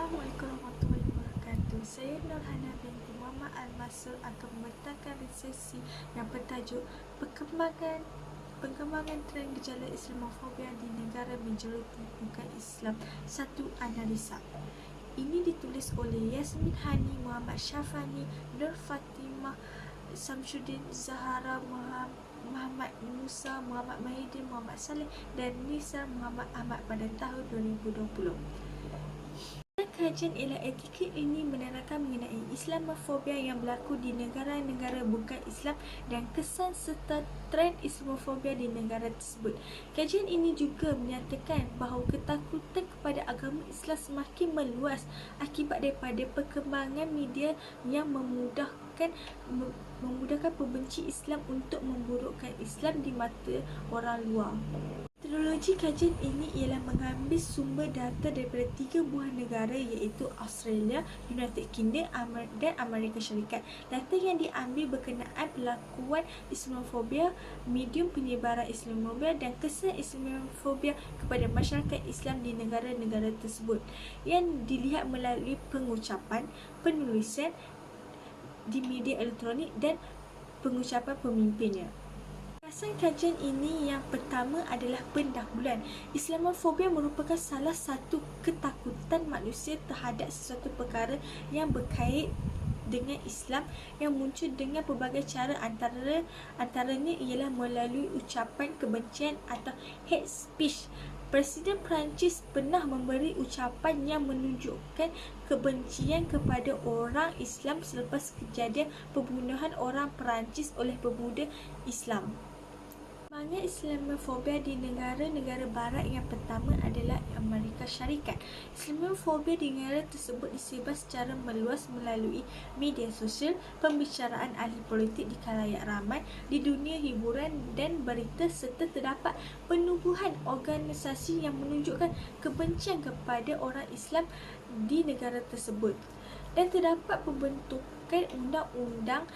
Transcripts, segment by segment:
Assalamualaikum warahmatullahi wabarakatuh. Saya Nurhana binti Muhammad Al-Masud akan membentangkan resesi yang bertajuk Perkembangan tren gejala Islamofobia di negara majoriti bukan Islam. Satu analisa. Ini ditulis oleh Yasmin Hani, Muhammad Syafani, Nur Fatimah, Samsudin, Zahara, Muhammad Musa, Muhammad Mahidin, Muhammad Saleh dan Nisa Muhammad Ahmad pada tahun 2020. Kajian ialah etika ini menerangkan mengenai Islamofobia yang berlaku di negara-negara bukan Islam dan kesan serta trend Islamofobia di negara tersebut. Kajian ini juga menyatakan bahawa ketakutan kepada agama Islam semakin meluas akibat daripada perkembangan media yang memudahkan pembenci Islam untuk memburukkan Islam di mata orang luar. Metodologi kajian ini ialah mengambil sumber data daripada 3 buah negara iaitu Australia, United Kingdom dan Amerika Syarikat. Data yang diambil berkenaan pelakuan Islamofobia, medium penyebaran Islamofobia dan kesan Islamofobia kepada masyarakat Islam di negara-negara tersebut yang dilihat melalui pengucapan, penulisan di media elektronik dan pengucapan pemimpinnya. Asal kajian ini yang pertama adalah pendahuluan. Islamofobia merupakan salah satu ketakutan manusia terhadap sesuatu perkara yang berkait dengan Islam yang muncul dengan pelbagai cara, antaranya ialah melalui ucapan kebencian atau hate speech. Presiden Perancis pernah memberi ucapan yang menunjukkan kebencian kepada orang Islam selepas kejadian pembunuhan orang Perancis oleh pemuda Islam. Perkembangan Islamofobia di negara-negara barat yang pertama adalah Amerika Syarikat. Islamofobia di negara tersebut disebar secara meluas melalui media sosial, pembicaraan ahli politik di khalayak ramai, di dunia hiburan dan berita serta terdapat penubuhan organisasi yang menunjukkan kebencian kepada orang Islam di negara tersebut. Dan terdapat pembentukan undang-undang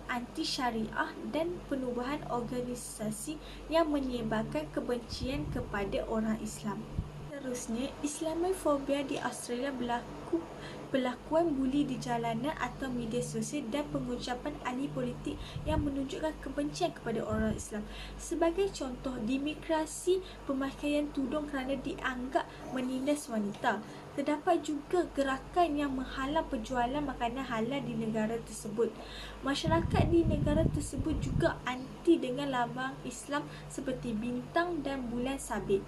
anti syariah dan penubuhan organisasi yang menyebarkan kebencian kepada orang Islam. Seterusnya, Islamofobia di Australia berlaku pelakuan buli di jalanan atau media sosial dan pengucapan ahli politik yang menunjukkan kebencian kepada orang Islam. Sebagai contoh, dimigrasi pemakaian tudung kerana dianggap menindas wanita. Terdapat juga gerakan yang menghalang penjualan makanan halal di negara tersebut. Masyarakat di negara tersebut juga anti dengan lambang Islam seperti bintang dan bulan sabit.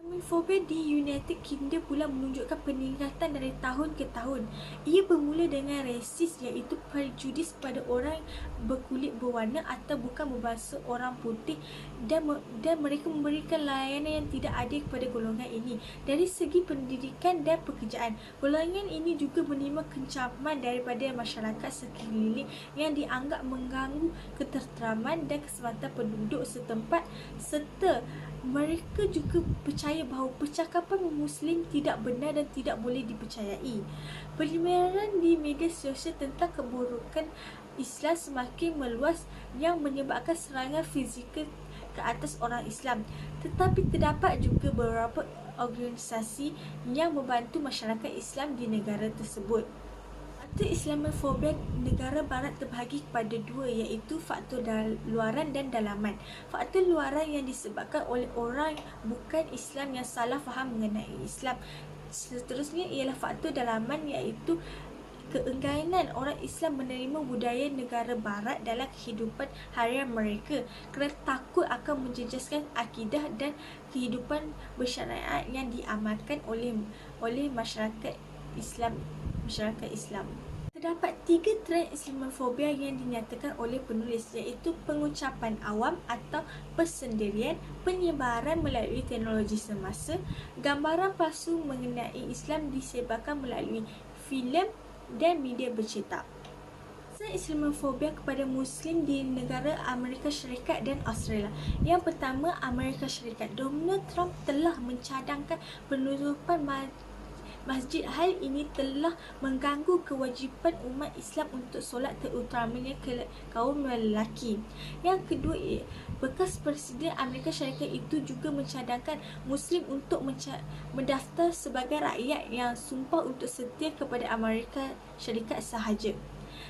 Islamofobia di United Kingdom pula menunjukkan peningkatan dari tahun ke tahun. Ia bermula dengan rasis iaitu prejudis pada orang berkulit berwarna atau bukan berbangsa orang putih dan mereka memberikan layanan yang tidak adil kepada golongan ini. Dari segi pendidikan dan pekerjaan, golongan ini juga menerima kencaman daripada masyarakat sekeliling yang dianggap mengganggu ketenteraman dan keselamatan penduduk setempat serta mereka juga percaya bahawa percakapan Muslim tidak benar dan tidak boleh dipercayai. Penyebaran di media sosial tentang keburukan Islam semakin meluas yang menyebabkan serangan fizikal ke atas orang Islam. Tetapi terdapat juga beberapa organisasi yang membantu masyarakat Islam di negara tersebut. Faktor Islamofobia negara barat terbahagi kepada dua iaitu faktor luaran dan dalaman. Faktor luaran yang disebabkan oleh orang bukan Islam yang salah faham mengenai Islam. Seterusnya ialah faktor dalaman iaitu keengganan orang Islam menerima budaya negara barat dalam kehidupan harian mereka kerana takut akan menjejaskan akidah dan kehidupan bersyariat yang diamalkan oleh masyarakat Islam. Terdapat 3 trend Islamofobia yang dinyatakan oleh penulis iaitu pengucapan awam atau persendirian, penyebaran melalui teknologi semasa, gambaran palsu mengenai Islam disebarkan melalui filem dan media bercetak. Islamofobia kepada Muslim di negara Amerika Syarikat dan Australia. Yang pertama, Amerika Syarikat. Donald Trump telah mencadangkan penutupan masjid. Hal ini telah mengganggu kewajipan umat Islam untuk solat, terutamanya kaum lelaki. Yang kedua, bekas Presiden Amerika Syarikat itu juga mencadangkan Muslim untuk mendaftar sebagai rakyat yang sumpah untuk setia kepada Amerika Syarikat sahaja.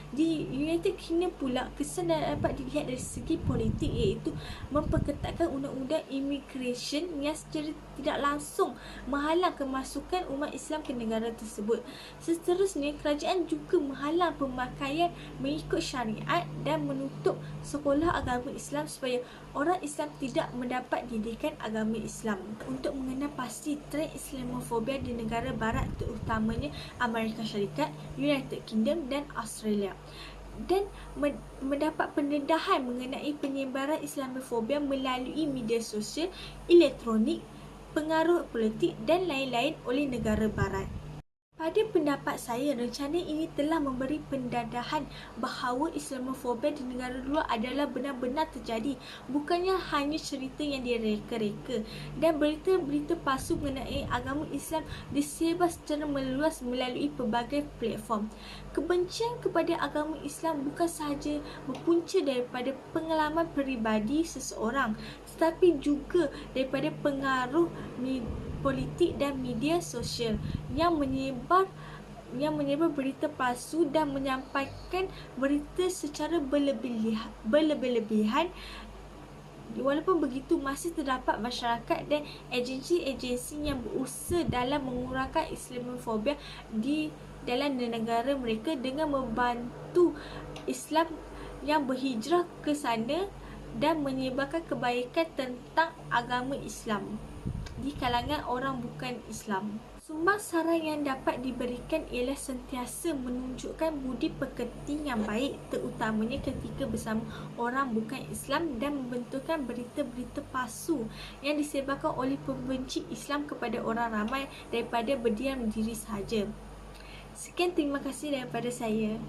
Di United Kingdom pula, kesan dapat dilihat dari segi politik, iaitu memperketatkan undang-undang immigration yang secara tidak langsung menghalang kemasukan umat Islam ke negara tersebut. Seterusnya, kerajaan juga menghalang pemakaian mengikut syariat dan menutup sekolah agama Islam supaya orang Islam tidak mendapat didikan agama Islam. Untuk mengenal pasti trend Islamofobia di negara barat, terutamanya Amerika Syarikat, United Kingdom dan Australia, dan mendapat pendedahan mengenai penyebaran Islamofobia melalui media sosial, elektronik, pengaruh politik dan lain-lain oleh negara barat. Pada pendapat saya, rencana ini telah memberi pendedahan bahawa Islamofobia di negara luar adalah benar-benar terjadi, bukannya hanya cerita yang direka-reka, dan berita-berita palsu mengenai agama Islam disebar secara meluas melalui pelbagai platform. Kebencian kepada agama Islam bukan sahaja berpunca daripada pengalaman peribadi seseorang, tetapi juga daripada pengaruh politik dan media sosial yang menyebar berita palsu dan menyampaikan berita secara berlebih-lebihan. Walaupun begitu, masih terdapat masyarakat dan agensi-agensi yang berusaha dalam mengurangkan Islamofobia di dalam negara mereka dengan membantu Islam yang berhijrah ke sana dan menyebarkan kebaikan tentang agama Islam di kalangan orang bukan Islam. Sumbang saran yang dapat diberikan ialah sentiasa menunjukkan budi pekerti yang baik, terutamanya ketika bersama orang bukan Islam, dan membenturkan berita-berita palsu yang disebarkan oleh pembenci Islam kepada orang ramai daripada berdiam diri sahaja. Sekian, terima kasih daripada saya.